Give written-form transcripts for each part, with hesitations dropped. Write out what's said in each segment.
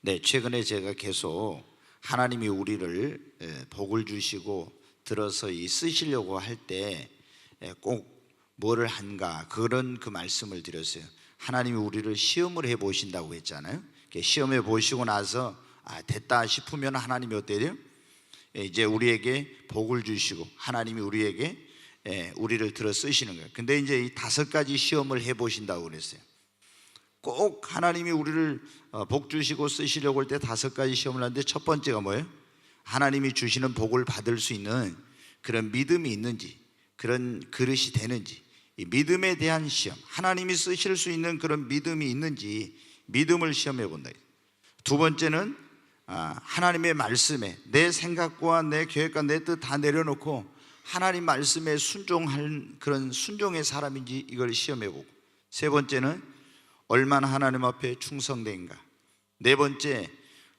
네, 최근에 제가 계속 하나님이 우리를 복을 주시고 들어서 쓰시려고 할 때 꼭 뭐를 한가, 그런 그 말씀을 드렸어요. 하나님이 우리를 시험을 해 보신다고 했잖아요. 시험해 보시고 나서 됐다 싶으면 하나님이 어때야 돼요? 이제 우리에게 복을 주시고 하나님이 우리에게 우리를 들어 쓰시는 거예요. 근데 이제 이 5가지 시험을 해 보신다고 그랬어요. 꼭 하나님이 우리를 복 주시고 쓰시려고 할 때 5가지 시험을 하는데, 첫 번째가 뭐예요? 하나님이 주시는 복을 받을 수 있는 그런 믿음이 있는지, 그런 그릇이 되는지, 이 믿음에 대한 시험, 하나님이 쓰실 수 있는 그런 믿음이 있는지 믿음을 시험해 본다. 두 번째는 하나님의 말씀에 내 생각과 내 계획과 내 뜻 다 내려놓고 하나님 말씀에 순종할 그런 순종의 사람인지 이걸 시험해 보고, 세 번째는 얼마나 하나님 앞에 충성된가, 네 번째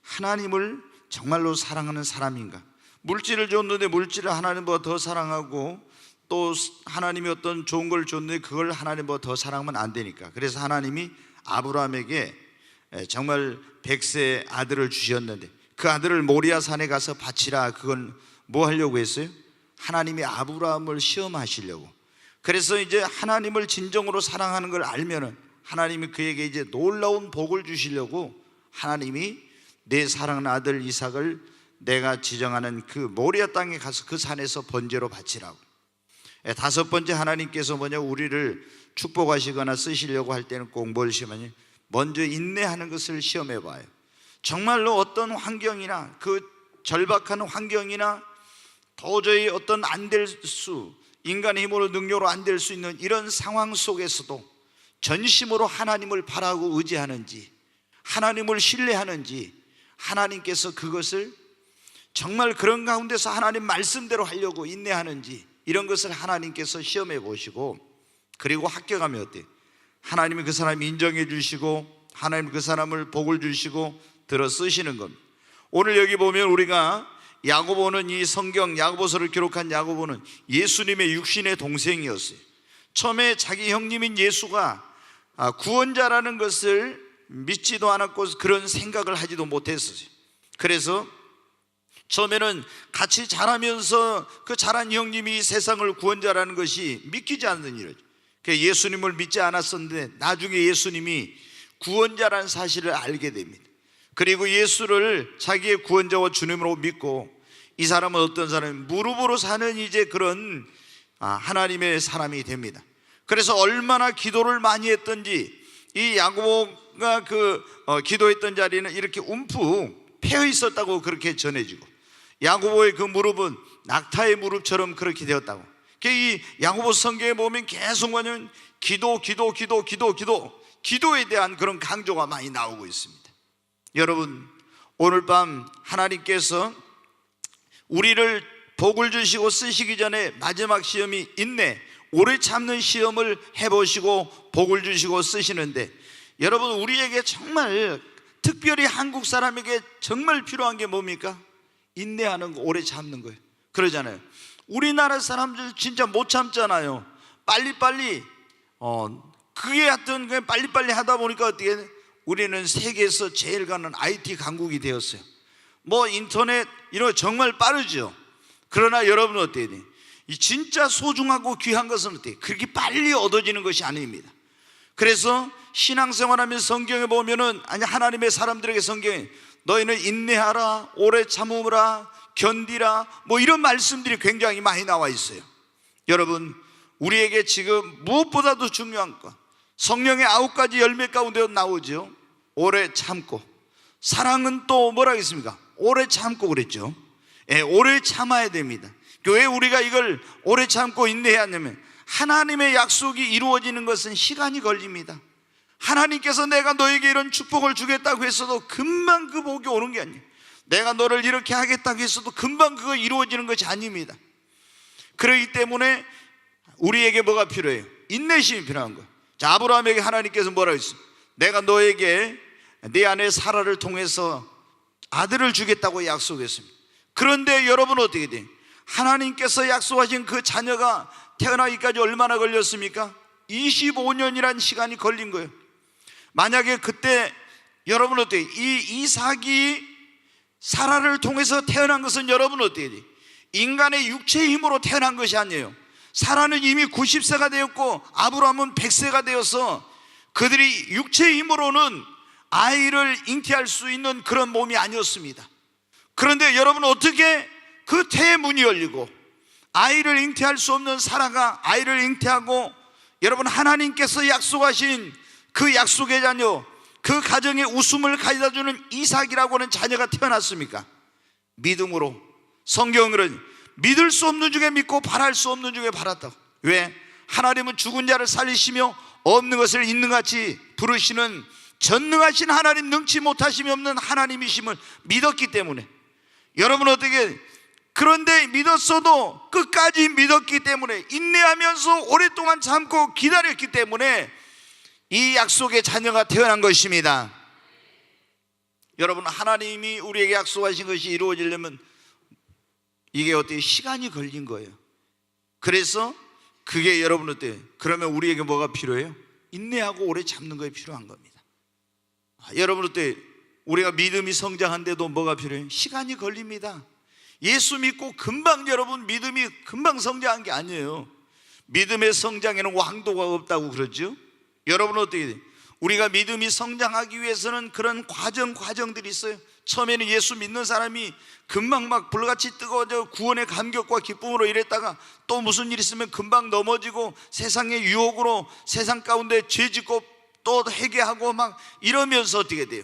하나님을 정말로 사랑하는 사람인가. 물질을 줬는데 물질을 하나님보다 더 사랑하고, 또 하나님이 어떤 좋은 걸 줬는데 그걸 하나님보다 더 사랑하면 안 되니까, 그래서 하나님이 아브라함에게 정말 100세 아들을 주셨는데 그 아들을 모리아 산에 가서 바치라. 그건 뭐 하려고 했어요? 하나님이 아브라함을 시험하시려고. 그래서 이제 하나님을 진정으로 사랑하는 걸 알면은 하나님이 그에게 이제 놀라운 복을 주시려고 하나님이 내 사랑하는 아들 이삭을 내가 지정하는 그 모리아 땅에 가서 그 산에서 번제로 바치라고. 다섯 번째, 하나님께서 우리를 축복하시거나 쓰시려고 할 때는 꼭 뭘 시험하냐? 먼저 인내하는 것을 시험해 봐요. 정말로 어떤 환경이나 그 절박한 환경이나 도저히 어떤 안 될 수, 인간의 힘으로 능력으로 안 될 수 있는 이런 상황 속에서도 전심으로 하나님을 바라고 의지하는지, 하나님을 신뢰하는지, 하나님께서 그것을 정말 그런 가운데서 하나님 말씀대로 하려고 인내하는지, 이런 것을 하나님께서 시험해 보시고, 그리고 합격하면 어때요? 하나님이 그 사람 인정해 주시고 하나님 그 사람을 복을 주시고 들어 쓰시는 겁니다. 오늘 여기 보면 우리가 야고보는, 이 성경 야고보서를 기록한 야고보는 예수님의 육신의 동생이었어요. 처음에 자기 형님인 예수가 구원자라는 것을 믿지도 않았고 그런 생각을 하지도 못했어요. 그래서 처음에는 같이 자라면서 그 자란 형님이 세상을 구원자라는 것이 믿기지 않는 일이죠. 예수님을 믿지 않았었는데 나중에 예수님이 구원자라는 사실을 알게 됩니다. 그리고 예수를 자기의 구원자와 주님으로 믿고, 이 사람은 어떤 사람이 무릎으로 사는 이제 그런 하나님의 사람이 됩니다. 그래서 얼마나 기도를 많이 했던지, 이 야고보가 기도했던 자리는 이렇게 움푹 패여 있었다고 그렇게 전해지고, 야고보의 그 무릎은 낙타의 무릎처럼 그렇게 되었다고. 이 야고보 성경에 보면 계속 기도에 대한 그런 강조가 많이 나오고 있습니다. 여러분, 오늘 밤 하나님께서 우리를 복을 주시고 쓰시기 전에 마지막 시험이 인내, 오래 참는 시험을 해보시고 복을 주시고 쓰시는데, 여러분, 우리에게 정말 특별히 한국 사람에게 정말 필요한 게 뭡니까? 인내하는 거, 오래 참는 거예요. 그러잖아요. 우리나라 사람들 진짜 못 참잖아요. 빨리빨리 그게 하여튼 그냥 빨리빨리 하다 보니까 어떻게 우리는 세계에서 제일 가는 IT 강국이 되었어요. 인터넷 이런 거 정말 빠르죠. 그러나 여러분은 어때야 돼요? 이 진짜 소중하고 귀한 것은 어때요? 그렇게 빨리 얻어지는 것이 아닙니다. 그래서 신앙생활하면 성경에 보면은, 아니 하나님의 사람들에게 성경에 너희는 인내하라, 오래 참으라, 견디라, 이런 말씀들이 굉장히 많이 나와 있어요. 여러분, 우리에게 지금 무엇보다도 중요한 것, 성령의 9가지 열매 가운데 나오죠. 오래 참고, 사랑은 또 뭐라 하겠습니까? 오래 참고 그랬죠. 오래 참아야 됩니다. 왜 우리가 이걸 오래 참고 인내해야 하냐면, 하나님의 약속이 이루어지는 것은 시간이 걸립니다. 하나님께서 내가 너에게 이런 축복을 주겠다고 했어도 금방 그 복이 오는 게 아니에요. 내가 너를 이렇게 하겠다고 했어도 금방 그거 이루어지는 것이 아닙니다. 그렇기 때문에 우리에게 뭐가 필요해요? 인내심이 필요한 거예요. 자, 아브라함에게 하나님께서 뭐라고 했어요? 내가 너에게 네 아내 사라를 통해서 아들을 주겠다고 약속했습니다. 그런데 여러분 어떻게 돼요? 하나님께서 약속하신 그 자녀가 태어나기까지 얼마나 걸렸습니까? 25년이라는 시간이 걸린 거예요. 만약에 그때 여러분 어때요? 이 이삭이 사라를 통해서 태어난 것은 여러분 어때요? 인간의 육체의 힘으로 태어난 것이 아니에요. 사라는 이미 90세가 되었고 아브라함은 100세가 되어서 그들이 육체의 힘으로는 아이를 잉태할 수 있는 그런 몸이 아니었습니다. 그런데 여러분 어떻게 그 태의 문이 열리고 아이를 잉태할 수 없는 사라가 아이를 잉태하고 여러분 하나님께서 약속하신 그 약속의 자녀, 그 가정의 웃음을 가져다주는 이삭이라고 하는 자녀가 태어났습니까? 믿음으로. 성경은 믿을 수 없는 중에 믿고 바랄 수 없는 중에 바랐다고. 왜? 하나님은 죽은 자를 살리시며 없는 것을 있는 같이 부르시는 전능하신 하나님, 능치 못하심이 없는 하나님이심을 믿었기 때문에. 여러분 어떻게, 그런데 믿었어도 끝까지 믿었기 때문에, 인내하면서 오랫동안 참고 기다렸기 때문에 이 약속의 자녀가 태어난 것입니다. 여러분, 하나님이 우리에게 약속하신 것이 이루어지려면 이게 어떻게 시간이 걸린 거예요. 그래서 그게 여러분 어때요? 그러면 우리에게 뭐가 필요해요? 인내하고 오래 참는 것이 필요한 겁니다. 여러분 어때요? 우리가 믿음이 성장한데도 뭐가 필요해요? 시간이 걸립니다. 예수 믿고 금방, 여러분 믿음이 금방 성장한 게 아니에요. 믿음의 성장에는 왕도가 없다고 그러죠. 여러분 어떻게 돼요? 우리가 믿음이 성장하기 위해서는 그런 과정들이 있어요. 처음에는 예수 믿는 사람이 금방 막 불같이 뜨거워져 구원의 감격과 기쁨으로 이랬다가 또 무슨 일 있으면 금방 넘어지고 세상의 유혹으로 세상 가운데 죄짓고 또 회개하고 막 이러면서 어떻게 돼요?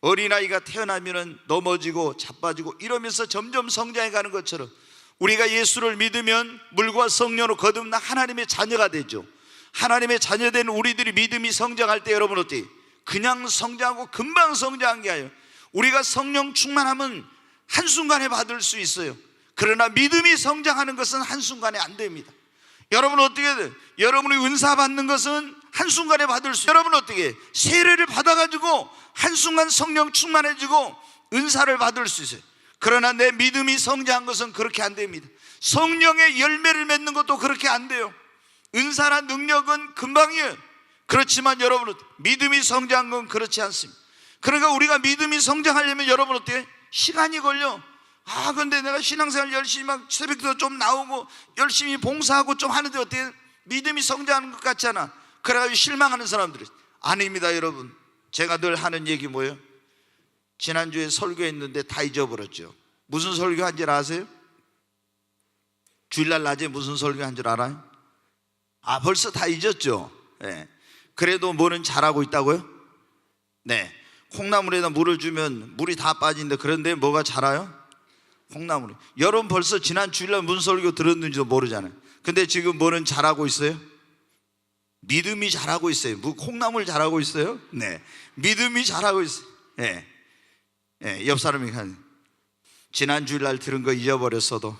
어린아이가 태어나면 넘어지고 자빠지고 이러면서 점점 성장해 가는 것처럼 우리가 예수를 믿으면 물과 성령으로 거듭나 하나님의 자녀가 되죠. 하나님의 자녀된 우리들이 믿음이 성장할 때 여러분 어때요? 그냥 성장하고 금방 성장한 게 아니에요. 우리가 성령 충만하면 한순간에 받을 수 있어요. 그러나 믿음이 성장하는 것은 한순간에 안 됩니다. 여러분 어떻게 돼요? 여러분이 은사 받는 것은 한순간에 받을 수 있어요. 여러분 어떻게 세례를 받아가지고 한순간 성령 충만해지고 은사를 받을 수 있어요. 그러나 내 믿음이 성장한 것은 그렇게 안 됩니다. 성령의 열매를 맺는 것도 그렇게 안 돼요. 은사나 능력은 금방이에요. 그렇지만 여러분 믿음이 성장한 건 그렇지 않습니다. 그러니까 우리가 믿음이 성장하려면 여러분 어때요? 시간이 걸려. 근데 내가 신앙생활 열심히 막 새벽도 좀 나오고 열심히 봉사하고 좀 하는데 어때요? 믿음이 성장하는 것 같지 않아. 그래가지고 실망하는 사람들이 아닙니다. 여러분, 제가 늘 하는 얘기 뭐예요? 지난주에 설교했는데 다 잊어버렸죠. 무슨 설교한 줄 아세요? 주일날 낮에 무슨 설교한 줄 알아요? 벌써 다 잊었죠. 네. 그래도 뭐는 잘하고 있다고요? 네. 콩나물에다 물을 주면 물이 다 빠진데 그런데 뭐가 자라요? 콩나물이. 여러분 벌써 지난 주일날 무슨 설교 들었는지도 모르잖아요. 근데 지금 뭐는 자라고 있어요? 믿음이 자라고 있어요. 뭐 콩나물 자라고 있어요? 네. 믿음이 자라고 있어요. 네. 네. 옆 사람이 지난 주일날 들은 거 잊어버렸어도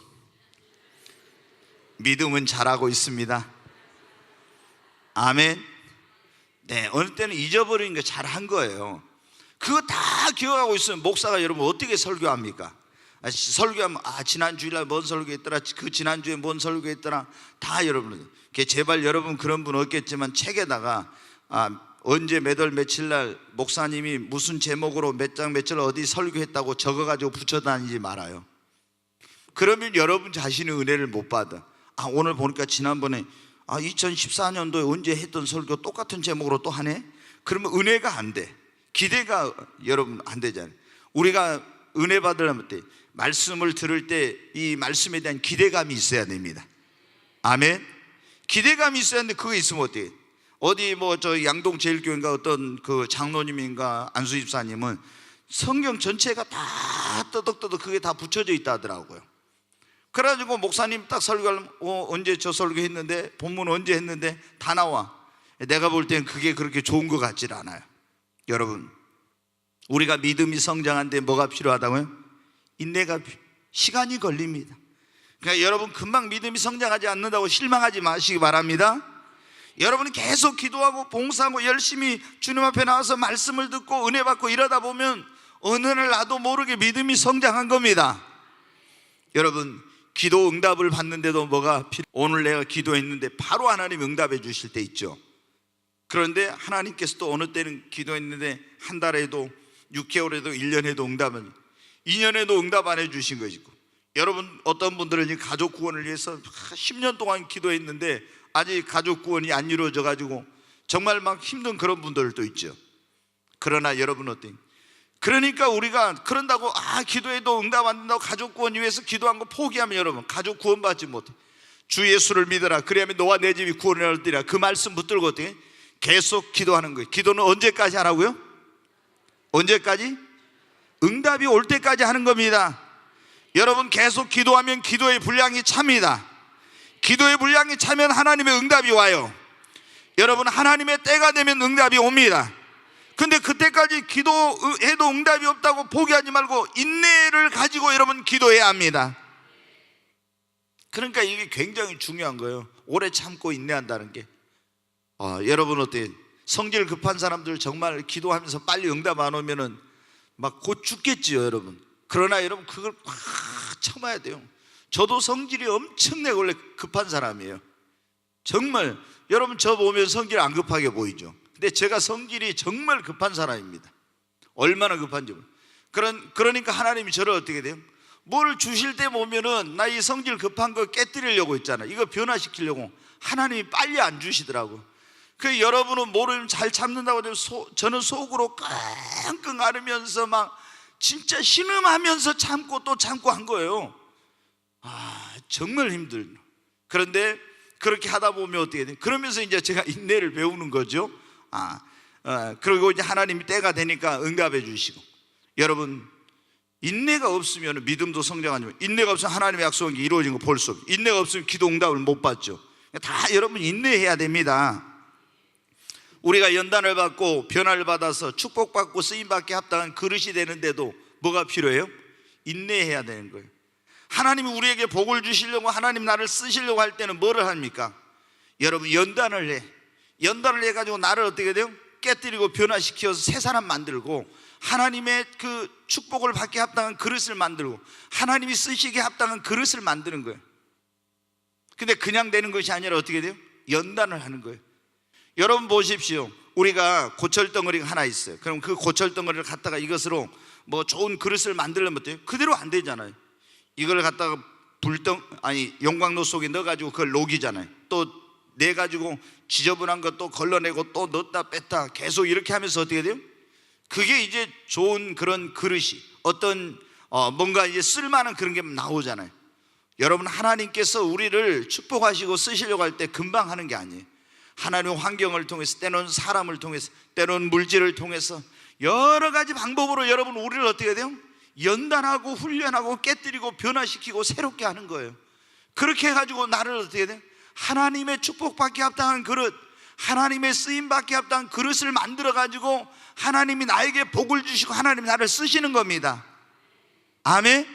믿음은 자라고 있습니다. 아멘. 네. 어느 때는 잊어버리는 거 잘한 거예요. 그거 다 기억하고 있으면 목사가 여러분 어떻게 설교합니까? 설교하면 지난 주일날 뭔 설교했더라, 그 지난주에 뭔 설교했더라, 다 여러분. 제발 여러분 그런 분 없겠지만 책에다가 언제 몇 월 며칠 날 목사님이 무슨 제목으로 몇 장 며칠 어디 설교했다고 적어가지고 붙여다니지 말아요. 그러면 여러분 자신의 은혜를 못 받아. 오늘 보니까 지난번에 2014년도에 언제 했던 설교 똑같은 제목으로 또 하네? 그러면 은혜가 안 돼. 기대가 여러분 안 되잖아요. 우리가 은혜 받으려면 말씀을 들을 때 이 말씀에 대한 기대감이 있어야 됩니다. 아멘. 기대감이 있어야 하는데 그거 있으면 어때요? 어디 저 양동제일교회인가 어떤 그 장로님인가 안수 집사님은 성경 전체가 다 떠덕떠덕 그게 다 붙여져 있다 하더라고요. 그래가지고 목사님 딱 설교하면 언제 저 설교했는데 본문 언제 했는데 다 나와. 내가 볼 땐 그게 그렇게 좋은 것 같질 않아요. 여러분, 우리가 믿음이 성장한데 뭐가 필요하다고요? 인내가 시간이 걸립니다. 그러니까 여러분 금방 믿음이 성장하지 않는다고 실망하지 마시기 바랍니다. 여러분이 계속 기도하고 봉사하고 열심히 주님 앞에 나와서 말씀을 듣고 은혜 받고 이러다 보면 어느 날 나도 모르게 믿음이 성장한 겁니다. 여러분, 기도 응답을 받는데도 뭐가 오늘 내가 기도했는데 바로 하나님 응답해 주실 때 있죠. 그런데 하나님께서 또 어느 때는 기도했는데 한 달에도 6개월에도 1년에도 응답은 2년에도 응답 안 해주신 것이고, 여러분 어떤 분들은 가족 구원을 위해서 10년 동안 기도했는데 아직 가족 구원이 안 이루어져 가지고 정말 막 힘든 그런 분들도 있죠. 그러나 여러분 어때요? 그러니까 우리가 그런다고 기도해도 응답 안 된다고 가족 구원 위해서 기도한 거 포기하면 여러분 가족 구원 받지 못해. 주 예수를 믿어라, 그래야면 너와 내 집이 구원을 얻으리라. 그 말씀 붙들고 어떻게 계속 기도하는 거예요. 기도는 언제까지 하라고요? 언제까지? 응답이 올 때까지 하는 겁니다. 여러분 계속 기도하면 기도의 분량이 찹니다. 기도의 분량이 차면 하나님의 응답이 와요. 여러분 하나님의 때가 되면 응답이 옵니다. 근데 그때까지 기도해도 응답이 없다고 포기하지 말고 인내를 가지고 여러분 기도해야 합니다. 그러니까 이게 굉장히 중요한 거예요. 오래 참고 인내한다는 게. 여러분 어때요? 성질 급한 사람들 정말 기도하면서 빨리 응답 안 오면은 막 곧 죽겠지요 여러분. 그러나 여러분 그걸 꽉 참아야 돼요. 저도 성질이 엄청나게 원래 급한 사람이에요. 정말 여러분 저 보면 성질 안 급하게 보이죠. 근데 제가 성질이 정말 급한 사람입니다. 얼마나 급한지. 그러니까 하나님이 저를 어떻게 돼요? 뭘 주실 때 보면은 나 이 성질 급한 거 깨뜨리려고 했잖아요. 이거 변화시키려고 하나님이 빨리 안 주시더라고. 그 여러분은 모르면 잘 참는다고 해도 저는 속으로 끙끙 앓으면서 막 진짜 신음하면서 참고 또 참고 한 거예요. 정말 힘들어. 그런데 그렇게 하다 보면 어떻게 돼요? 그러면서 이제 제가 인내를 배우는 거죠. 그리고 이제 하나님이 때가 되니까 응답해 주시고. 여러분 인내가 없으면 믿음도 성장하지만 인내가 없으면 하나님의 약속한 게 이루어진 거 볼 수 없어요. 인내가 없으면 기도 응답을 못 받죠. 다 여러분 인내해야 됩니다. 우리가 연단을 받고 변화를 받아서 축복받고 쓰임받게 합당한 그릇이 되는데도 뭐가 필요해요? 인내해야 되는 거예요. 하나님이 우리에게 복을 주시려고 하나님 나를 쓰시려고 할 때는 뭐를 합니까? 여러분 연단을 해가지고 나를 어떻게 돼요? 깨뜨리고 변화시켜서 새 사람 만들고 하나님의 그 축복을 받게 합당한 그릇을 만들고 하나님이 쓰시기에 합당한 그릇을 만드는 거예요. 근데 그냥 되는 것이 아니라 어떻게 돼요? 연단을 하는 거예요. 여러분 보십시오. 우리가 고철덩어리가 하나 있어요. 그럼 그 고철덩어리를 갖다가 이것으로 뭐 좋은 그릇을 만들려면 어때요? 그대로 안 되잖아요. 이걸 갖다가 용광로 속에 넣어가지고 그걸 녹이잖아요. 또 내가지고 지저분한 것 또 걸러내고 또 넣었다 뺐다 계속 이렇게 하면서 어떻게 돼요? 그게 이제 좋은 그런 그릇이 어떤 뭔가 이제 쓸만한 그런 게 나오잖아요. 여러분 하나님께서 우리를 축복하시고 쓰시려고 할 때 금방 하는 게 아니에요. 하나님의 환경을 통해서, 때로는 사람을 통해서, 때로는 물질을 통해서 여러 가지 방법으로 여러분 우리를 어떻게 돼요? 연단하고 훈련하고 깨뜨리고 변화시키고 새롭게 하는 거예요. 그렇게 해가지고 나를 어떻게 돼요? 하나님의 축복받게 합당한 그릇, 하나님의 쓰임받게 합당한 그릇을 만들어가지고 하나님이 나에게 복을 주시고 하나님이 나를 쓰시는 겁니다. 아멘?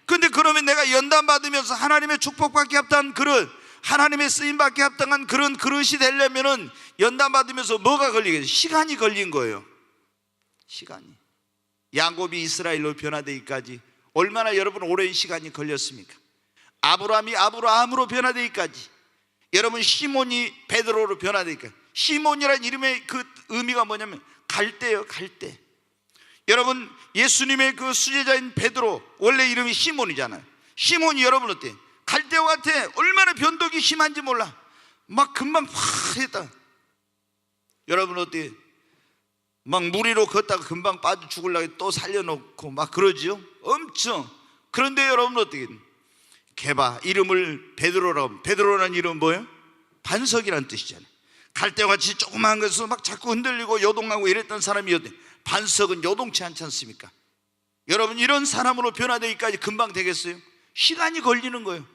근데 그러면 내가 연단받으면서 하나님의 축복받게 합당한 그릇, 하나님의 쓰임받게 합당한 그런 그릇이 되려면은 연단받으면서 뭐가 걸리겠어요? 시간이 걸린 거예요. 시간이. 야곱이 이스라엘로 변화되기까지 얼마나 여러분 오랜 시간이 걸렸습니까? 아브라함이 아브라함으로 변화되기까지, 여러분 시몬이 베드로로 변화되기까지. 시몬이라는 이름의 그 의미가 뭐냐면 갈대예요. 갈대. 여러분 예수님의 그 수제자인 베드로 원래 이름이 시몬이잖아요. 시몬이 여러분 어때요? 갈대와 같아. 얼마나 변덕이 심한지 몰라. 막 금방 확 했다. 여러분 어때요? 막 물 위로 걷다가 금방 빠져 죽으려고 또 살려놓고 막 그러지요. 엄청. 그런데 여러분 어떻게 개바 이름을 베드로라고 하면, 베드로라는 이름은 뭐예요? 반석이라는 뜻이잖아요. 갈대같이 조그마한 것으로 막 자꾸 흔들리고 요동하고 이랬던 사람이었대. 반석은 요동치 않지 않습니까? 여러분 이런 사람으로 변화되기까지 금방 되겠어요? 시간이 걸리는 거예요.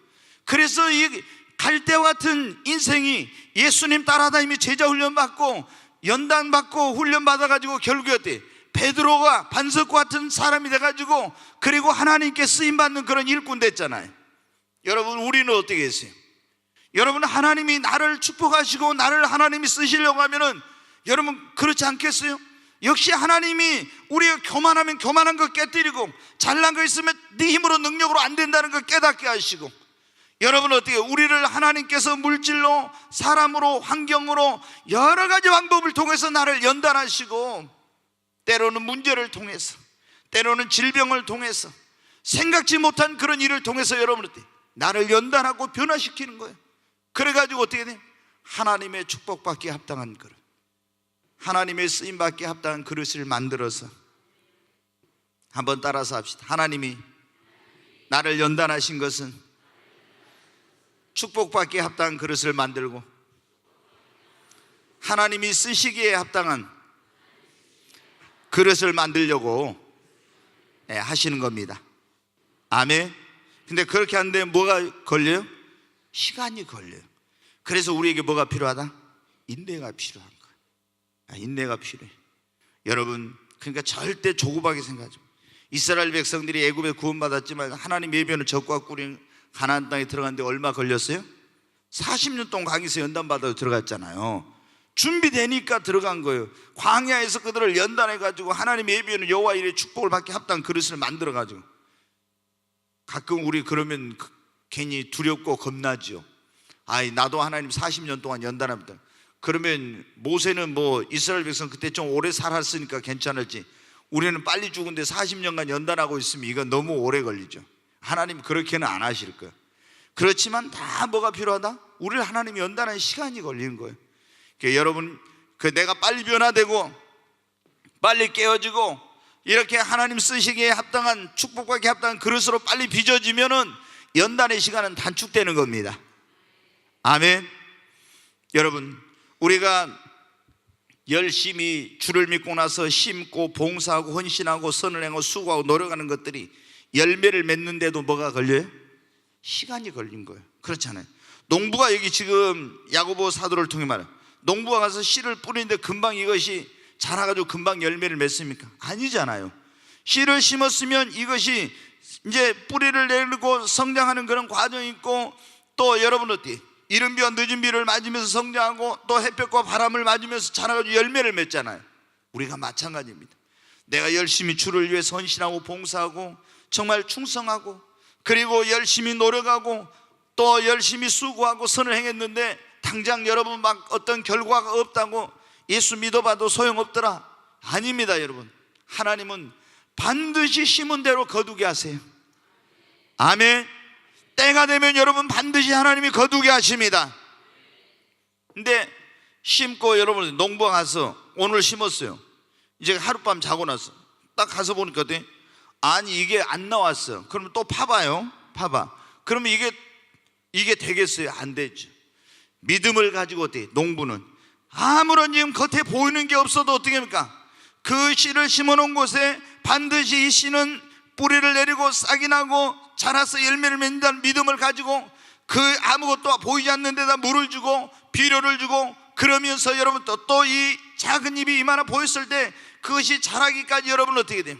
그래서 이 갈대와 같은 인생이 예수님 따라다니며 제자 훈련 받고 연단 받고 훈련 받아가지고 결국에 어때? 베드로가 반석과 같은 사람이 돼가지고 그리고 하나님께 쓰임 받는 그런 일꾼 됐잖아요. 여러분 우리는 어떻게 했어요? 여러분 하나님이 나를 축복하시고 나를 하나님이 쓰시려고 하면은 여러분 그렇지 않겠어요? 역시 하나님이 우리가 교만하면 교만한 거 깨뜨리고 잘난 거 있으면 네 힘으로 능력으로 안 된다는 거 깨닫게 하시고, 여러분 어떻게 우리를 하나님께서 물질로 사람으로 환경으로 여러 가지 방법을 통해서 나를 연단하시고 때로는 문제를 통해서, 때로는 질병을 통해서, 생각지 못한 그런 일을 통해서 여러분한테 나를 연단하고 변화시키는 거예요. 그래가지고 어떻게 돼? 하나님의 축복받기에 합당한 그릇, 하나님의 쓰임받기에 합당한 그릇을 만들어서, 한번 따라서 합시다. 하나님이 나를 연단하신 것은 축복받기에 합당한 그릇을 만들고 하나님이 쓰시기에 합당한 그릇을 만들려고 하시는 겁니다. 아멘. 근데 그렇게 하는데 뭐가 걸려요? 시간이 걸려요. 그래서 우리에게 뭐가 필요하다? 인내가 필요한 거예요. 인내가 필요해. 여러분, 그러니까 절대 조급하게 생각하지 마. 이스라엘 백성들이 애굽에 구원받았지만 하나님 예비하는 적과 꿀인 가나안 땅에 들어갔는데 얼마 걸렸어요? 40년 동안 광야에서 연단받아서 들어갔잖아요. 준비되니까 들어간 거예요. 광야에서 그들을 연단해가지고 하나님 예비하는 여호와 일의 축복을 받게 합당한 그릇을 만들어가지고. 가끔 우리 그러면 괜히 두렵고 겁나죠. 나도 하나님 40년 동안 연단합니다. 그러면 모세는 뭐 이스라엘 백성 그때 좀 오래 살았으니까 괜찮을지, 우리는 빨리 죽은데 40년간 연단하고 있으면 이건 너무 오래 걸리죠. 하나님 그렇게는 안 하실 거예요. 그렇지만 다 뭐가 필요하다? 우리를 하나님이 연단하는 시간이 걸리는 거예요. 그러니까 여러분, 내가 빨리 변화되고 빨리 깨어지고 이렇게 하나님 쓰시기에 합당한, 축복받기에 합당한 그릇으로 빨리 빚어지면은 연단의 시간은 단축되는 겁니다. 아멘. 여러분, 우리가 열심히 주를 믿고 나서 심고 봉사하고 헌신하고 선을 행하고 수고하고 노력하는 것들이 열매를 맺는데도 뭐가 걸려요? 시간이 걸린 거예요. 그렇잖아요. 농부가 여기 지금 야고보 사도를 통해 말해요. 농부가 가서 씨를 뿌리는데 금방 이것이 자라가지고 금방 열매를 맺습니까? 아니잖아요. 씨를 심었으면 이것이 이제 뿌리를 내리고 성장하는 그런 과정이 있고, 또 여러분 어때? 이른 비와 늦은 비를 맞으면서 성장하고 또 햇볕과 바람을 맞으면서 자라가지고 열매를 맺잖아요. 우리가 마찬가지입니다. 내가 열심히 주를 위해 헌신하고 봉사하고 정말 충성하고 그리고 열심히 노력하고 또 열심히 수고하고 선을 행했는데 당장 여러분 막 어떤 결과가 없다고 예수 믿어봐도 소용없더라. 아닙니다. 여러분, 하나님은 반드시 심은 대로 거두게 하세요. 아멘. 때가 되면 여러분 반드시 하나님이 거두게 하십니다. 근데 심고 여러분 농부가 가서 오늘 심었어요. 이제 하룻밤 자고 나서 딱 가서 보니까 어때? 아니 이게 안 나왔어. 그러면 또 파봐요. 파봐. 그러면 이게 되겠어요? 안 되죠. 믿음을 가지고 어때? 농부는 아무런 지금 겉에 보이는 게 없어도 어떻게 합니까? 그 씨를 심어놓은 곳에 반드시 이 씨는 뿌리를 내리고 싹이 나고 자라서 열매를 맺는다는 믿음을 가지고 그 아무것도 보이지 않는 데다 물을 주고 비료를 주고 그러면서 여러분 또 이 작은 잎이 이마나 보였을 때 그것이 자라기까지 여러분 어떻게 돼요?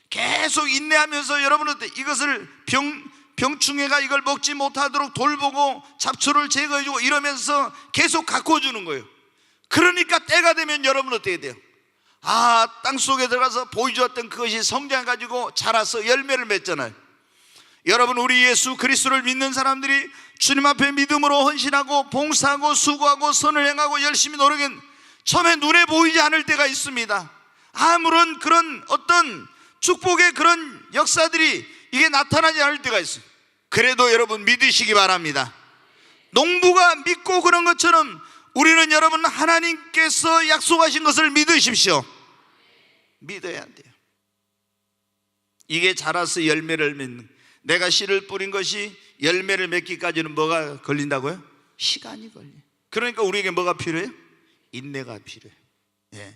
계속 인내하면서 여러분 어때? 이것을 병충해가 이걸 먹지 못하도록 돌보고 잡초를 제거해주고 이러면서 계속 가꿔주는 거예요. 그러니까 때가 되면 여러분 어떻게 돼요? 땅속에 들어가서 보이지 않던 그것이 성장해가지고 자라서 열매를 맺잖아요. 여러분, 우리 예수 그리스도를 믿는 사람들이 주님 앞에 믿음으로 헌신하고 봉사하고 수고하고 선을 행하고 열심히 노력한 처음에 눈에 보이지 않을 때가 있습니다. 아무런 그런 어떤 축복의 그런 역사들이 이게 나타나지 않을 때가 있어요. 그래도 여러분 믿으시기 바랍니다. 농부가 믿고 그런 것처럼 우리는 여러분 하나님께서 약속하신 것을 믿으십시오. 믿어야 돼요. 이게 자라서 열매를 맺는, 내가 씨를 뿌린 것이 열매를 맺기까지는 뭐가 걸린다고요? 시간이 걸려요. 그러니까 우리에게 뭐가 필요해요? 인내가 필요해요.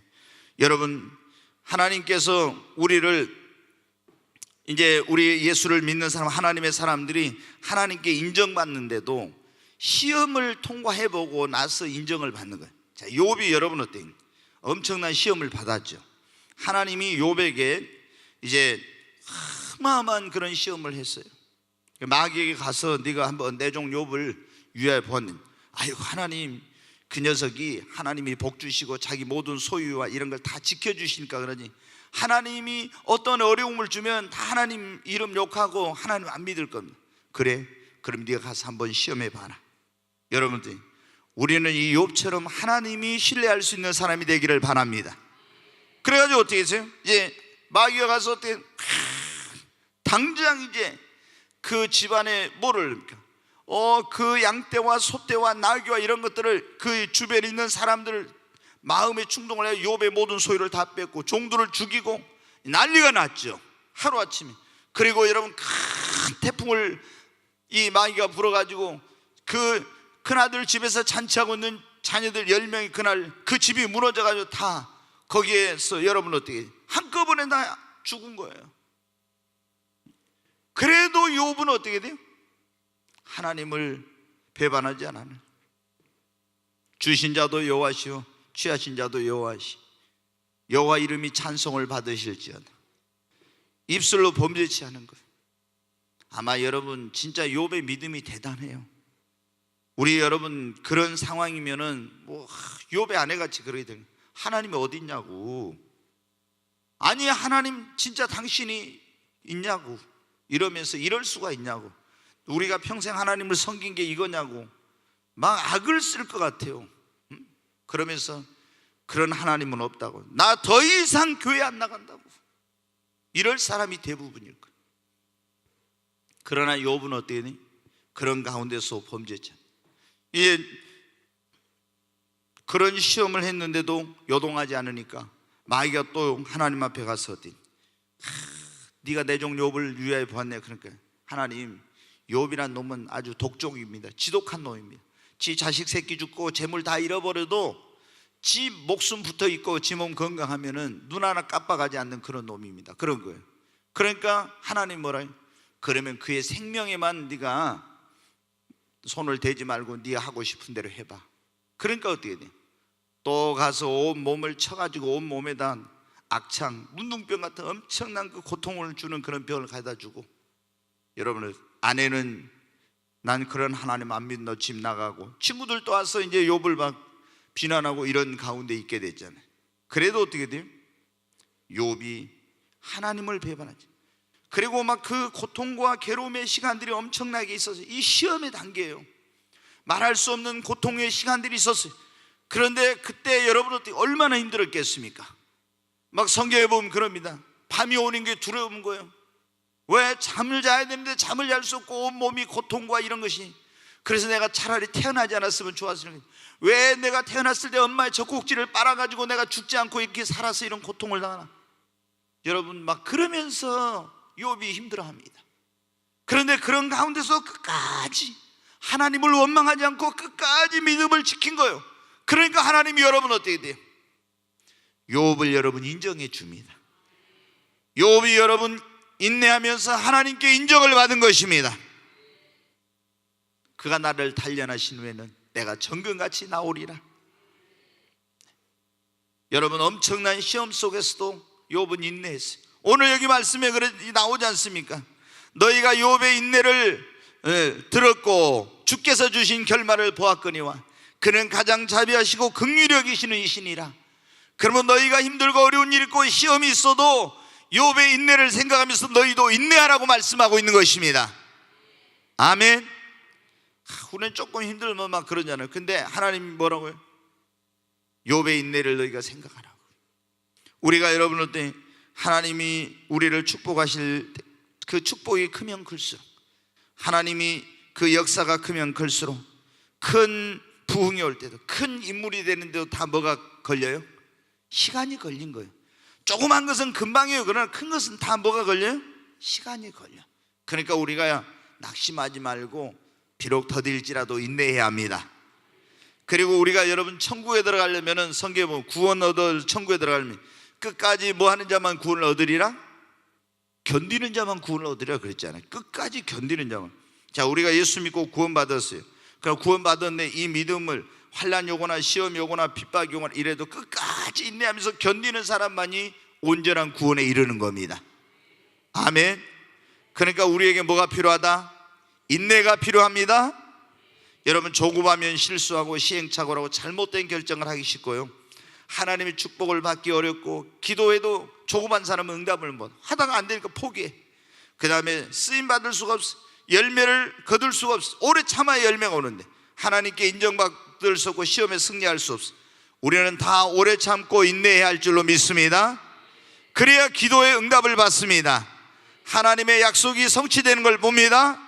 여러분, 하나님께서 우리를 이제 우리 예수를 믿는 사람, 하나님의 사람들이 하나님께 인정받는데도 시험을 통과해보고 나서 인정을 받는 거예요. 자, 욥이 여러분 어때요? 엄청난 시험을 받았죠. 하나님이 욥에게 이제 어마어마한 그런 시험을 했어요. 마귀에게 가서 네가 한번 내 종 욥을 위하여 보았는데, 아이고 하나님, 그 녀석이 하나님이 복 주시고 자기 모든 소유와 이런 걸 다 지켜주시니까 그러니 하나님이 어떤 어려움을 주면 다 하나님 이름 욕하고 하나님 안 믿을 겁니다. 그래? 그럼 네가 가서 한번 시험해 봐라. 여러분들, 우리는 이 욥처럼 하나님이 신뢰할 수 있는 사람이 되기를 바랍니다. 그래가지고 어떻게 했어요? 이제 마귀가 가서 어떻게 당장 이제 그 집안에 뭐를 그 양떼와 소떼와 나귀와 이런 것들을 그 주변에 있는 사람들 마음의 충동을 해 욥의 모든 소유를 다 뺏고 종들을 죽이고 난리가 났죠. 하루아침에. 그리고 여러분 큰 태풍을 이 마귀가 불어가지고 그 큰아들 집에서 잔치하고 있는 자녀들 10명이 그날 그 집이 무너져가지고 다 거기에서 여러분 어떻게 한꺼번에 다 죽은 거예요. 그래도 욥은 어떻게 돼요? 하나님을 배반하지 않아요. 주신 자도 여호와시요 취하신 자도 여호와시 여호와 이름이 찬송을 받으실지어다. 입술로 범죄치 않은 거예요. 아마 여러분 진짜 욥의 믿음이 대단해요. 우리 여러분 그런 상황이면은 뭐 욥의 아내같이 그러게 되는, 하나님이 어디 있냐고, 아니 하나님 진짜 당신이 있냐고 이러면서 이럴 수가 있냐고, 우리가 평생 하나님을 섬긴 게 이거냐고 막 악을 쓸 것 같아요. 그러면서 그런 하나님은 없다고, 나 더 이상 교회 안 나간다고 이럴 사람이 대부분일 거예요. 그러나 욥은 어떻게 되니? 그런 가운데서 범죄자. 예, 그런 시험을 했는데도 요동하지 않으니까 마귀가 또 하나님 앞에 가서 어디 네가 내 종 욥을 위하여 보았네. 그러니까 하나님, 욥이란 놈은 아주 독종입니다. 지독한 놈입니다. 지 자식 새끼 죽고 재물 다 잃어버려도 지 목숨 붙어 있고 지 몸 건강하면은 눈 하나 깜빡하지 않는 그런 놈입니다. 그런 거예요. 그러니까 하나님 뭐라, 그러면 그의 생명에만 네가 손을 대지 말고 네가 하고 싶은 대로 해봐. 그러니까 어떻게 돼? 또 가서 온 몸을 쳐가지고 온 몸에다 악창, 문둥병 같은 엄청난 그 고통을 주는 그런 병을 가져다 주고, 여러분의 아내는 난 그런 하나님 안 믿는 너 집 나가고, 친구들도 와서 이제 욥을 막 비난하고 이런 가운데 있게 됐잖아요. 그래도 어떻게 돼요? 욥이 하나님을 배반하지. 그리고 막 그 고통과 괴로움의 시간들이 엄청나게 있었어요. 이 시험의 단계예요. 말할 수 없는 고통의 시간들이 있었어요. 그런데 그때 여러분 얼마나 힘들었겠습니까? 막 성경에 보면 그럽니다. 밤이 오는 게 두려운 거예요. 왜? 잠을 자야 되는데 잠을 잘 수 없고 온 몸이 고통과 이런 것이, 그래서 내가 차라리 태어나지 않았으면 좋았을 텐데, 왜 내가 태어났을 때 엄마의 젖꼭지를 빨아가지고 내가 죽지 않고 이렇게 살아서 이런 고통을 당하나. 여러분 막 그러면서 욥이 힘들어합니다. 그런데 그런 가운데서 끝까지 하나님을 원망하지 않고 끝까지 믿음을 지킨 거예요. 그러니까 하나님이 여러분 어떻게 돼요? 욥을 여러분 인정해 줍니다. 욥이 여러분 인내하면서 하나님께 인정을 받은 것입니다. 그가 나를 단련하신 후에는 내가 정금같이 나오리라. 여러분 엄청난 시험 속에서도 욥은 인내했어요. 오늘 여기 말씀에 나오지 않습니까? 너희가 욥의 인내를 들었고 주께서 주신 결말을 보았거니와 그는 가장 자비하시고 긍휼히 여기시는 이시니라. 그러면 너희가 힘들고 어려운 일 있고 시험이 있어도 욥의 인내를 생각하면서 너희도 인내하라고 말씀하고 있는 것입니다. 아멘. 우리는 조금 힘들면 막 그러잖아요. 근데 하나님이 뭐라고요? 욥의 인내를 너희가 생각하라고. 우리가 여러분 어때? 하나님이 우리를 축복하실 그 축복이 크면 클수록, 하나님이 그 역사가 크면 클수록, 큰 부흥이 올 때도, 큰 인물이 되는데도 다 뭐가 걸려요? 시간이 걸린 거예요. 조그만 것은 금방이에요. 그러나 큰 것은 다 뭐가 걸려요? 시간이 걸려. 그러니까 우리가 낙심하지 말고 비록 더딜지라도 인내해야 합니다. 그리고 우리가 여러분 천국에 들어가려면 성경에 보면 구원 얻을 천국에 들어가려면 끝까지 뭐 하는 자만 구원을 얻으리라? 견디는 자만 구원을 얻으리라 그랬잖아요. 끝까지 견디는 자만. 자, 우리가 예수 믿고 구원 받았어요. 그럼 구원 받았네, 이 믿음을 환난이 오거나 시험이 오거나 핍박이 오거나 이래도 끝까지 인내하면서 견디는 사람만이 온전한 구원에 이르는 겁니다. 아멘. 그러니까 우리에게 뭐가 필요하다? 인내가 필요합니다. 여러분 조급하면 실수하고 시행착오하고 잘못된 결정을 하기 쉽고요, 하나님의 축복을 받기 어렵고 기도해도 조급한 사람은 응답을 못 하다가 안 되니까 포기해. 그 다음에 쓰임받을 수가 없어. 열매를 거둘 수가 없어. 오래 참아야 열매가 오는데 하나님께 인정받을 수 없고 시험에 승리할 수 없어. 우리는 다 오래 참고 인내해야 할 줄로 믿습니다. 그래야 기도의 응답을 받습니다. 하나님의 약속이 성취되는 걸 봅니다.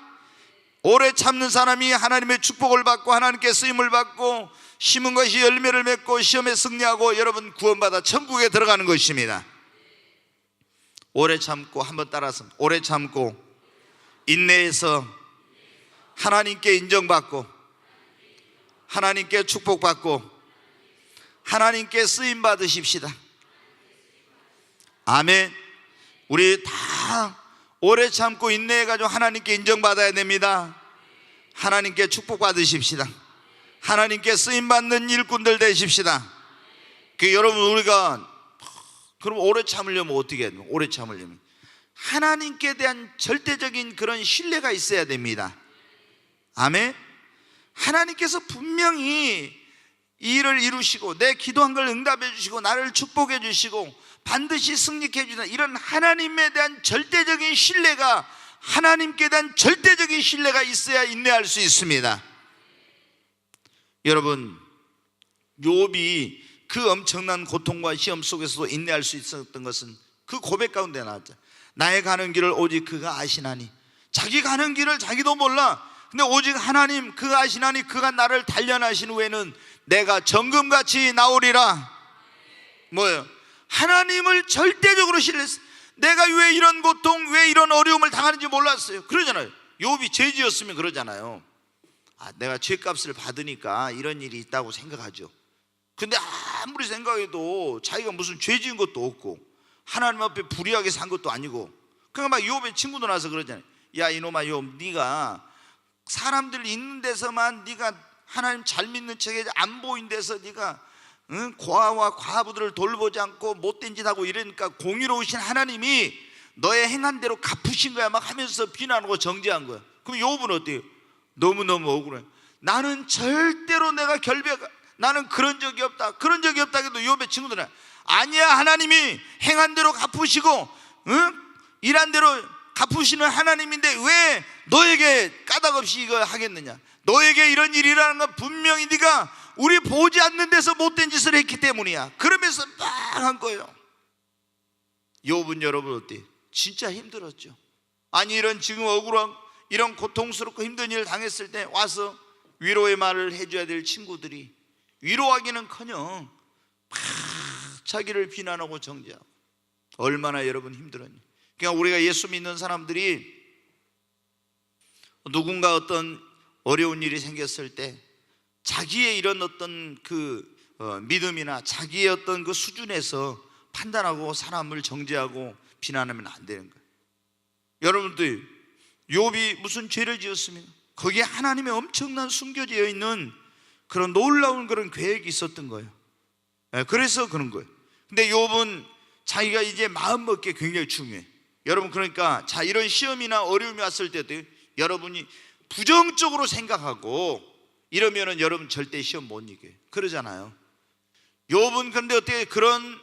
오래 참는 사람이 하나님의 축복을 받고 하나님께 쓰임을 받고 심은 것이 열매를 맺고 시험에 승리하고 여러분 구원받아 천국에 들어가는 것입니다. 오래 참고, 한번 따라서 오래 참고 인내해서 하나님께 인정받고 하나님께 축복받고 하나님께 쓰임 받으십시다. 아멘. 우리 다 오래 참고 인내해가지고 하나님께 인정받아야 됩니다. 하나님께 축복받으십시다. 하나님께 쓰임받는 일꾼들 되십시다. 여러분, 우리가 그럼 오래 참으려면 어떻게 해야 돼요? 오래 참으려면 하나님께 대한 절대적인 그런 신뢰가 있어야 됩니다. 아멘. 하나님께서 분명히 이 일을 이루시고 내 기도한 걸 응답해 주시고 나를 축복해 주시고 반드시 승리케 해주는 이런 하나님에 대한 절대적인 신뢰가, 하나님께 대한 절대적인 신뢰가 있어야 인내할 수 있습니다. 여러분, 욥이 그 엄청난 고통과 시험 속에서도 인내할 수 있었던 것은 그 고백 가운데 나왔죠. 나의 가는 길을 오직 그가 아시나니. 자기 가는 길을 자기도 몰라. 근데 오직 하나님 그가 아시나니 그가 나를 단련하신 후에는 내가 정금같이 나오리라. 뭐예요? 하나님을 절대적으로 신뢰했어요. 내가 왜 이런 고통, 왜 이런 어려움을 당하는지 몰랐어요. 그러잖아요. 욥이 죄지었으면 그러잖아요. 내가 죄값을 받으니까 이런 일이 있다고 생각하죠. 근데 아무리 생각해도 자기가 무슨 죄 지은 것도 없고 하나님 앞에 불의하게 산 것도 아니고. 그러니까 막 욥의 친구도 나서 그러잖아요. 야 이놈아 욥, 네가 사람들 있는 데서만 네가 하나님 잘 믿는 척에 안 보인 데서 네가 고아와 과부들을 돌보지 않고 못된 짓 하고 이러니까 공의로우신 하나님이 너의 행한 대로 갚으신 거야 막 하면서 비난하고 정죄한 거야. 그럼 욥은 어때요? 너무너무 억울해. 나는 절대로 내가 나는 그런 적이 없다. 그런 적이 없다 해도 욥의 친구들은 아니야, 하나님이 행한 대로 갚으시고 일한 대로 갚으시는 하나님인데 왜 너에게 까닭 없이 이거 하겠느냐. 너에게 이런 일이 일어나는 건 분명히 네가 우리 보지 않는 데서 못된 짓을 했기 때문이야. 그러면서 막 한 거예요. 욥은 여러분 어때요? 진짜 힘들었죠. 아니 이런 지금 억울한 이런 고통스럽고 힘든 일을 당했을 때 와서 위로의 말을 해줘야 될 친구들이 위로하기는커녕 막 자기를 비난하고 정죄하고 얼마나 여러분 힘들었니. 그러니까 우리가 예수 믿는 사람들이 누군가 어떤 어려운 일이 생겼을 때 자기의 이런 어떤 그 믿음이나 자기의 어떤 그 수준에서 판단하고 사람을 정죄하고 비난하면 안 되는 거예요. 여러분들 욥이 무슨 죄를 지었습니까? 거기에 하나님의 엄청난 숨겨져 있는 그런 놀라운 그런 계획이 있었던 거예요. 그래서 그런 거예요. 근데 욥은 자기가 이제 마음 먹기 굉장히 중요해. 여러분 그러니까 자 이런 시험이나 어려움이 왔을 때도 여러분이 부정적으로 생각하고 이러면은 여러분 절대 시험 못 이겨요. 그러잖아요. 욥은 근데 어떻게 그런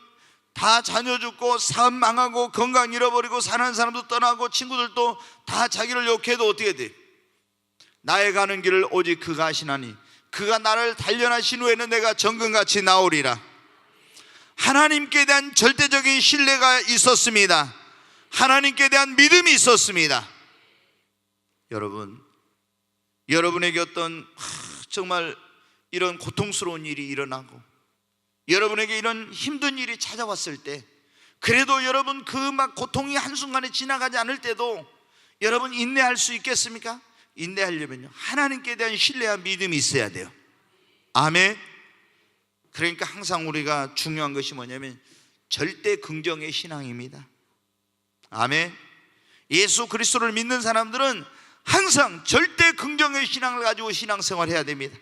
다 자녀 죽고 사업 망하고 건강 잃어버리고 사는 사람도 떠나고 친구들도 다 자기를 욕해도 어떻게 돼? 나의 가는 길을 오직 그가 아시나니 그가 나를 단련하신 후에는 내가 정금같이 나오리라. 하나님께 대한 절대적인 신뢰가 있었습니다. 하나님께 대한 믿음이 있었습니다. 여러분, 여러분에게 어떤 정말 이런 고통스러운 일이 일어나고 여러분에게 이런 힘든 일이 찾아왔을 때 그래도 여러분 그 막 고통이 한순간에 지나가지 않을 때도 여러분 인내할 수 있겠습니까? 인내하려면요 하나님께 대한 신뢰와 믿음이 있어야 돼요. 아멘. 그러니까 항상 우리가 중요한 것이 뭐냐면 절대 긍정의 신앙입니다. 아멘. 예수 그리스도를 믿는 사람들은 항상 절대 긍정의 신앙을 가지고 신앙생활을 해야 됩니다.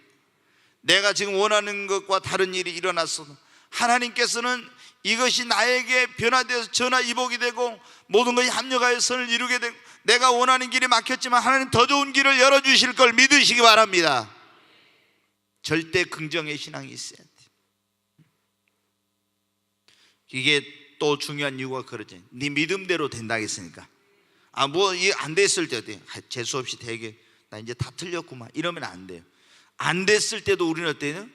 내가 지금 원하는 것과 다른 일이 일어났어도 하나님께서는 이것이 나에게 변화되어서 전화이복이 되고 모든 것이 합력하여 선을 이루게 되고 내가 원하는 길이 막혔지만 하나님 더 좋은 길을 열어주실 걸 믿으시기 바랍니다. 절대 긍정의 신앙이 있어야 돼요. 이게 또 중요한 이유가 그러지. 네 믿음대로 된다 했으니까 뭐 안 됐을 때도 재수 없이 되게 나 이제 다 틀렸구만 이러면 안 돼요. 안 됐을 때도 우리는 어때요?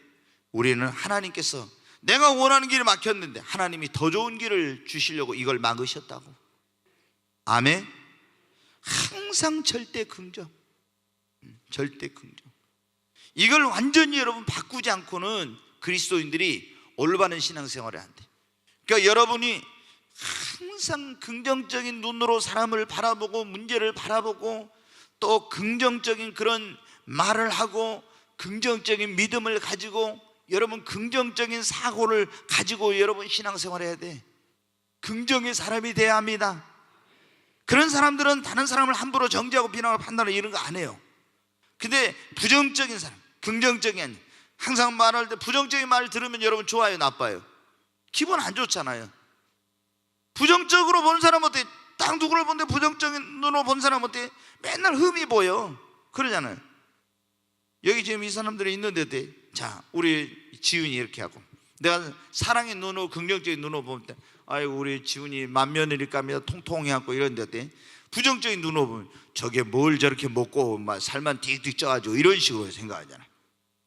우리는 하나님께서 내가 원하는 길이 막혔는데 하나님이 더 좋은 길을 주시려고 이걸 막으셨다고. 아멘. 항상 절대 긍정, 절대 긍정. 이걸 완전히 여러분 바꾸지 않고는 그리스도인들이 올바른 신앙생활을 안 돼. 그러니까 여러분이 항상 긍정적인 눈으로 사람을 바라보고 문제를 바라보고 또 긍정적인 그런 말을 하고 긍정적인 믿음을 가지고 여러분 긍정적인 사고를 가지고 여러분 신앙생활을 해야 돼. 긍정의 사람이 돼야 합니다. 그런 사람들은 다른 사람을 함부로 정죄하고 비난하고 판단하고 이런 거 안 해요. 근데 부정적인 사람, 긍정적인 아니, 항상 말할 때 부정적인 말을 들으면 여러분 좋아요, 나빠요? 기분 안 좋잖아요. 부정적으로 본 사람 어때? 딱 누구를 보는데 부정적인 눈으로 본 사람 어때? 맨날 흠이 보여. 그러잖아요. 여기 지금 이 사람들이 있는데 어때? 자, 우리 지훈이 이렇게 하고 내가 사랑의 눈으로 긍정적인 눈으로 보면 아이고 우리 지훈이 맏며느리감이야 통통해갖고 이런데 어때? 부정적인 눈으로 보면 저게 뭘 저렇게 먹고 막 살만 틱틱 쪄가지고 이런 식으로 생각하잖아.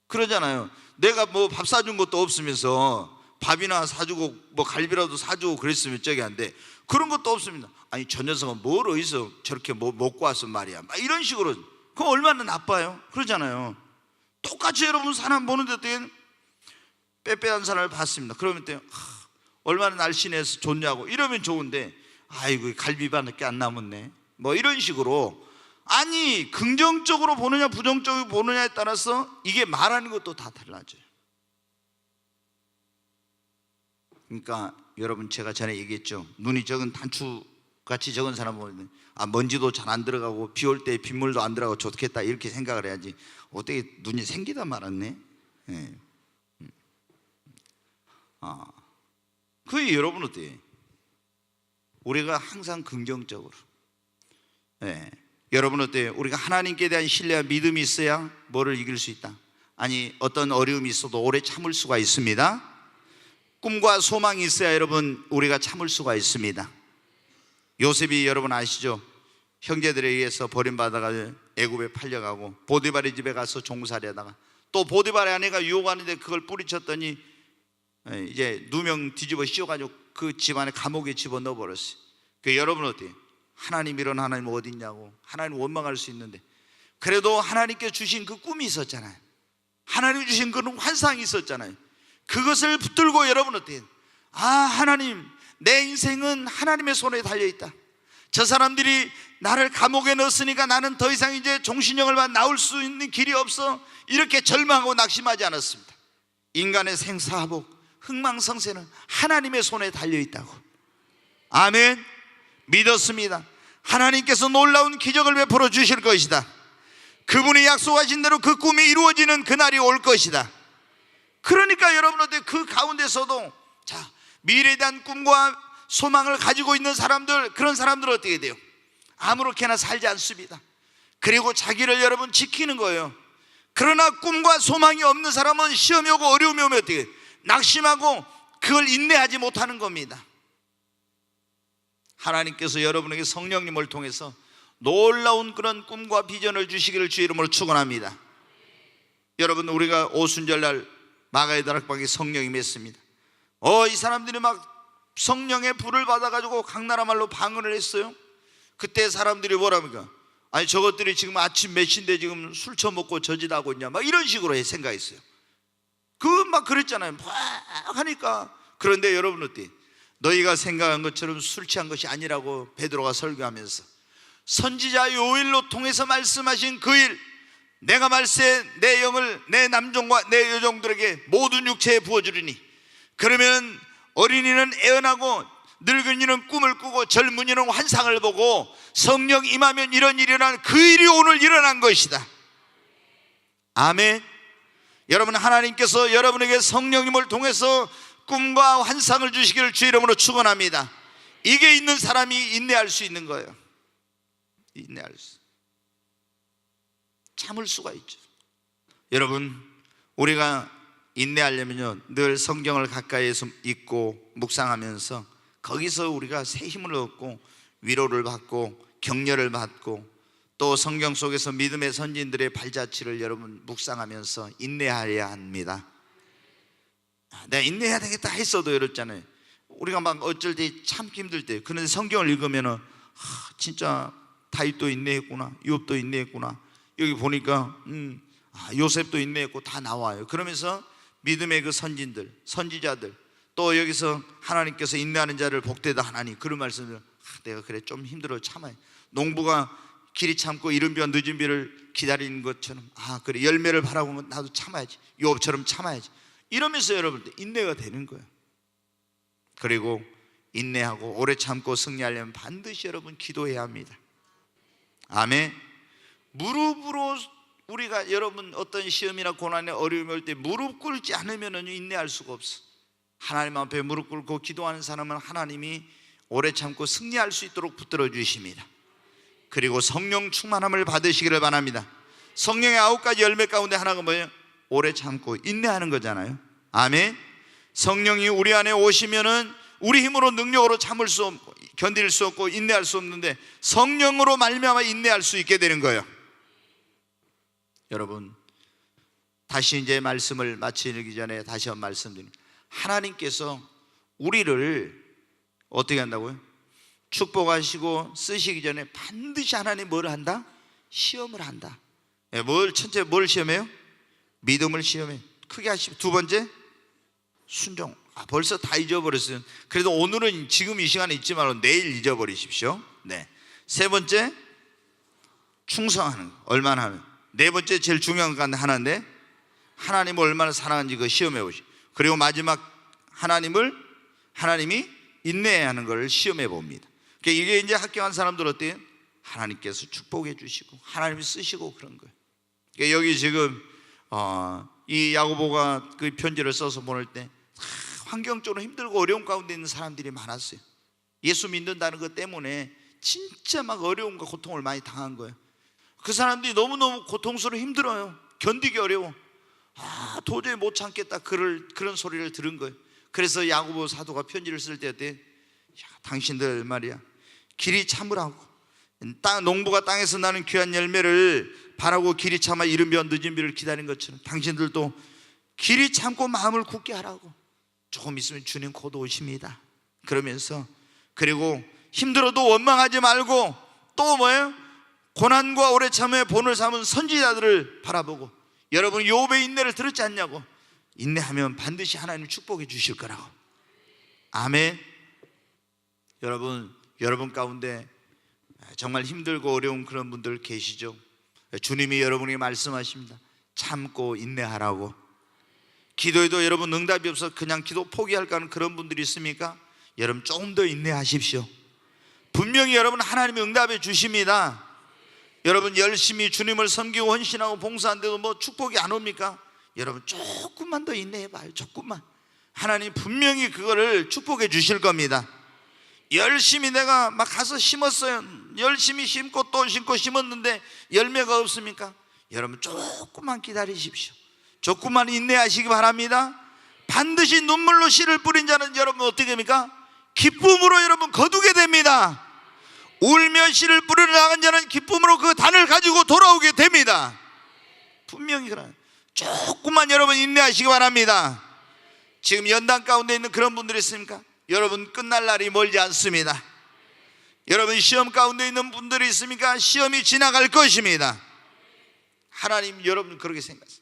그러잖아요. 내가 뭐 밥 사준 것도 없으면서 밥이나 사주고 뭐 갈비라도 사주고 그랬으면 저기 한데 그런 것도 없습니다. 아니 저 녀석은 뭘 어디서 저렇게 뭐 먹고 왔어 말이야 막 이런 식으로. 그럼 얼마나 나빠요? 그러잖아요. 똑같이 여러분 사람 보는데 어떻게 빼빼한 사람을 봤습니다. 그러면 또 얼마나 날씬해서 좋냐고 이러면 좋은데 아이고 갈비반밖에 안 남았네 뭐 이런 식으로. 아니 긍정적으로 보느냐 부정적으로 보느냐에 따라서 이게 말하는 것도 다 달라져요. 그러니까 여러분 제가 전에 얘기했죠. 눈이 적은 단추같이 적은 사람 보면 먼지도 잘 안 들어가고 비 올 때 빗물도 안 들어가고 좋겠다 이렇게 생각을 해야지 어떻게 눈이 생기다 말았네. 네. 그게 여러분 어때요? 우리가 항상 긍정적으로. 네. 여러분 어때요? 우리가 하나님께 대한 신뢰와 믿음이 있어야 뭐를 이길 수 있다. 아니 어떤 어려움이 있어도 오래 참을 수가 있습니다. 꿈과 소망이 있어야 여러분 우리가 참을 수가 있습니다. 요셉이 여러분 아시죠? 형제들에 의해서 버림받아가 애굽에 팔려가고 보디발의 집에 가서 종살이하다가 또 보디발의 아내가 유혹하는데 그걸 뿌리쳤더니 이제 누명 뒤집어 씌워가지고 그 집안에 감옥에 집어넣어 버렸어요. 그 여러분 어때요? 하나님 이런 하나님 어디 있냐고 하나님 원망할 수 있는데 그래도 하나님께 주신 그 꿈이 있었잖아요. 하나님 주신 그런 환상이 있었잖아요. 그것을 붙들고 여러분 어때요? 하나님 내 인생은 하나님의 손에 달려있다. 저 사람들이 나를 감옥에 넣었으니까 나는 더 이상 이제 종신형을 받아 나올 수 있는 길이 없어. 이렇게 절망하고 낙심하지 않았습니다. 인간의 생사하복 흥망성쇠는 하나님의 손에 달려있다고. 아멘. 믿었습니다. 하나님께서 놀라운 기적을 베풀어 주실 것이다. 그분이 약속하신 대로 그 꿈이 이루어지는 그날이 올 것이다. 그러니까 여러분 어때? 그 가운데서도 자 미래에 대한 꿈과 소망을 가지고 있는 사람들, 그런 사람들은 어떻게 돼요? 아무렇게나 살지 않습니다. 그리고 자기를 여러분 지키는 거예요. 그러나 꿈과 소망이 없는 사람은 시험이 오고 어려움이 오면 어떻게 해요? 낙심하고 그걸 인내하지 못하는 겁니다. 하나님께서 여러분에게 성령님을 통해서 놀라운 그런 꿈과 비전을 주시기를 주의 이름으로 축원합니다. 여러분 우리가 오순절날 마가의 다락방에 성령이 맺습니다. 이 사람들이 막 성령의 불을 받아가지고 각 나라 말로 방언을 했어요. 그때 사람들이 뭐랍니까? 아니 저것들이 지금 아침 몇 시인데 지금 술 처먹고 저짓하고 있냐 막 이런 식으로 생각했어요. 막 그랬잖아요. 막 하니까. 그런데 여러분 어때? 너희가 생각한 것처럼 술 취한 것이 아니라고 베드로가 설교하면서 선지자 요엘로 통해서 말씀하신 그 일, 내가 말세 내 영을 내 남종과 내 여종들에게 모든 육체에 부어주리니 그러면 어린이는 애언하고 늙은이는 꿈을 꾸고 젊은이는 환상을 보고 성령 임하면 이런 일이 일어나는 그 일이 오늘 일어난 것이다. 아멘. 여러분 하나님께서 여러분에게 성령님을 통해서 꿈과 환상을 주시기를 주의 이름으로 축원합니다. 이게 있는 사람이 인내할 수 있는 거예요. 인내할 수, 참을 수가 있죠. 여러분 우리가 인내하려면요 늘 성경을 가까이에서 읽고 묵상하면서 거기서 우리가 새 힘을 얻고 위로를 받고 격려를 받고 또 성경 속에서 믿음의 선진들의 발자취를 여러분 묵상하면서 인내하여야 합니다. 내가 인내해야 되겠다 했어도 이렇잖아요. 우리가 막 어쩔 때 참기 힘들 때, 그런데 성경을 읽으면은 진짜 다윗도 인내했구나, 욥도 인내했구나, 여기 보니까 요셉도 인내했고 다 나와요. 그러면서 믿음의 그 선진들, 선지자들, 또 여기서 하나님께서 인내하는 자를 복되다 하나니, 그런 말씀을 내가 그래 좀 힘들어 참아요. 농부가 길이 참고 이른 비와 늦은 비를 기다리는 것처럼, 그래 열매를 바라보면 나도 참아야지, 욥처럼 참아야지, 이러면서 여러분들 인내가 되는 거예요. 그리고 인내하고 오래 참고 승리하려면 반드시 여러분 기도해야 합니다. 아멘. 무릎으로 우리가 여러분 어떤 시험이나 고난에 어려움이 올 때 무릎 꿇지 않으면 인내할 수가 없어. 하나님 앞에 무릎 꿇고 기도하는 사람은 하나님이 오래 참고 승리할 수 있도록 붙들어 주십니다. 그리고 성령 충만함을 받으시기를 바랍니다. 성령의 9가지 열매 가운데 하나가 뭐예요? 오래 참고 인내하는 거잖아요. 아멘. 성령이 우리 안에 오시면은 우리 힘으로 능력으로 참을 수 없고 견딜 수 없고 인내할 수 없는데, 성령으로 말미암아 인내할 수 있게 되는 거예요. 여러분, 다시 이제 말씀을 마치기 전에 다시 한번 말씀드립니다. 하나님께서 우리를 어떻게 한다고요? 축복하시고 쓰시기 전에 반드시 하나님 뭘 한다? 시험을 한다. 첫째 뭘 시험해요? 믿음을 시험해. 크게 하시고, 두 번째 순종. 벌써 다 잊어버렸어요. 그래도 오늘은 지금 이 시간에 잊지 말고 내일 잊어버리십시오. 네. 세 번째 충성하는 거, 얼마나 하는. 네 번째 제일 중요한 거 하나인데, 하나님을 얼마나 사랑하는지 그 시험해 보시. 그리고 마지막 하나님이 인내해야 하는 걸 시험해 봅니다. 그러니까 이게 이제 합격한 사람들 어때요? 하나님께서 축복해 주시고 하나님이 쓰시고 그런 거예요. 그러니까 여기 지금 이 야고보가 그 편지를 써서 보낼 때 환경적으로 힘들고 어려움 가운데 있는 사람들이 많았어요. 예수 믿는다는 것 때문에 진짜 막 어려움과 고통을 많이 당한 거예요. 그 사람들이 너무너무 고통스러워 힘들어요. 견디기 어려워. 도저히 못 참겠다, 그런 소리를 들은 거예요. 그래서 야고보 사도가 편지를 쓸 때 어때? 당신들 말이야, 길이 참으라고, 농부가 땅에서 나는 귀한 열매를 바라고 길이 참아 이른 비와 늦은 비를 기다린 것처럼 당신들도 길이 참고 마음을 굳게 하라고. 조금 있으면 주님 곧 오십니다. 그러면서 그리고 힘들어도 원망하지 말고, 또 뭐예요? 고난과 오래 참음의 본을 삼은 선지자들을 바라보고, 여러분 욥의 인내를 들었지 않냐고. 인내하면 반드시 하나님 축복해 주실 거라고. 아멘. 여러분 가운데 정말 힘들고 어려운 그런 분들 계시죠? 주님이 여러분에게 말씀하십니다. 참고 인내하라고. 기도해도 여러분 응답이 없어 그냥 기도 포기할까 하는 그런 분들이 있습니까? 여러분 조금 더 인내하십시오. 분명히 여러분 하나님이 응답해 주십니다. 여러분 열심히 주님을 섬기고 헌신하고 봉사한데도 뭐 축복이 안 옵니까? 여러분 조금만 더 인내해봐요. 조금만. 하나님 분명히 그거를 축복해 주실 겁니다. 열심히 내가 막 가서 심었어요. 열심히 심고 또 심고 심었는데 열매가 없습니까? 여러분 조금만 기다리십시오. 조금만 인내하시기 바랍니다. 반드시 눈물로 씨를 뿌린 자는 여러분 어떻게 됩니까? 기쁨으로 여러분 거두게 됩니다. 울며 씨를 뿌리러 나간 자는 기쁨으로 그 단을 가지고 돌아오게 됩니다. 분명히 그래요. 조금만 여러분 인내하시기 바랍니다. 지금 연단 가운데 있는 그런 분들이 있습니까? 여러분 끝날 날이 멀지 않습니다. 여러분 시험 가운데 있는 분들이 있습니까? 시험이 지나갈 것입니다. 하나님 여러분 그렇게 생각하세요.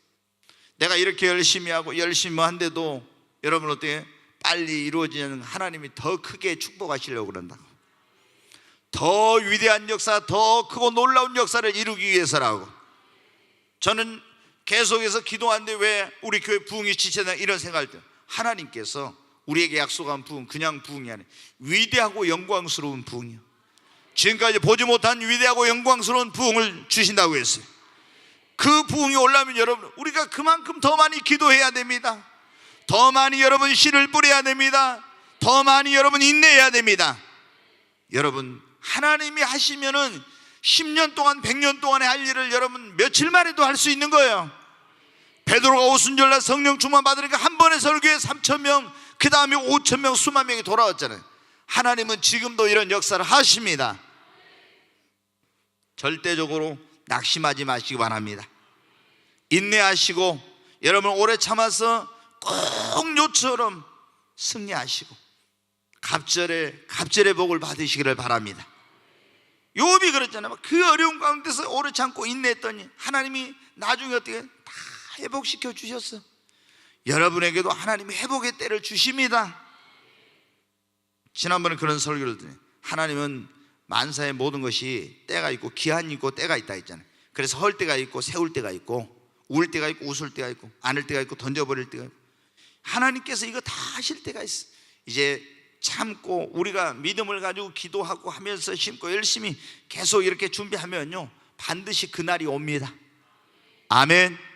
내가 이렇게 열심히 하고 열심히 한데도 여러분 어때요? 빨리 이루어지는 하나님이 더 크게 축복하시려고 그런다고. 더 위대한 역사, 더 크고 놀라운 역사를 이루기 위해서라고. 저는 계속해서 기도하는데 왜 우리 교회 부흥이 지체되나 이런 생각할 때, 하나님께서 우리에게 약속한 부흥 그냥 부흥이 아니에요. 위대하고 영광스러운 부흥이요. 지금까지 보지 못한 위대하고 영광스러운 부흥을 주신다고 했어요. 그 부흥이 올라오면 여러분 우리가 그만큼 더 많이 기도해야 됩니다. 더 많이 여러분 씨를 뿌려야 됩니다. 더 많이 여러분 인내해야 됩니다. 여러분 하나님이 하시면은 10년 동안 100년 동안에 할 일을 여러분 며칠 만에도 할 수 있는 거예요. 베드로가 오순절날 성령 충만 받으니까 한 번에 설교에 3,000명, 그 다음에 5,000명, 수만 명이 돌아왔잖아요. 하나님은 지금도 이런 역사를 하십니다. 절대적으로 낙심하지 마시기 바랍니다. 인내하시고 여러분 오래 참아서 꼭 동료처럼 승리하시고 갑절의 복을 받으시기를 바랍니다. 욥이 그랬잖아요. 그 어려운 가운데서 오래 참고 인내했더니 하나님이 나중에 어떻게 다 회복시켜 주셨어. 여러분에게도 하나님이 회복의 때를 주십니다. 지난번에 그런 설교를 드려요. 하나님은 만사의 모든 것이 때가 있고 기한이 있고 때가 있다 했잖아요. 그래서 헐 때가 있고 세울 때가 있고 울 때가 있고 웃을 때가 있고 안을 때가 있고 던져버릴 때가 있고, 하나님께서 이거 다 하실 때가 있어. 이제 참고 우리가 믿음을 가지고 기도하고 하면서 심고 열심히 계속 이렇게 준비하면요 반드시 그날이 옵니다. 아멘.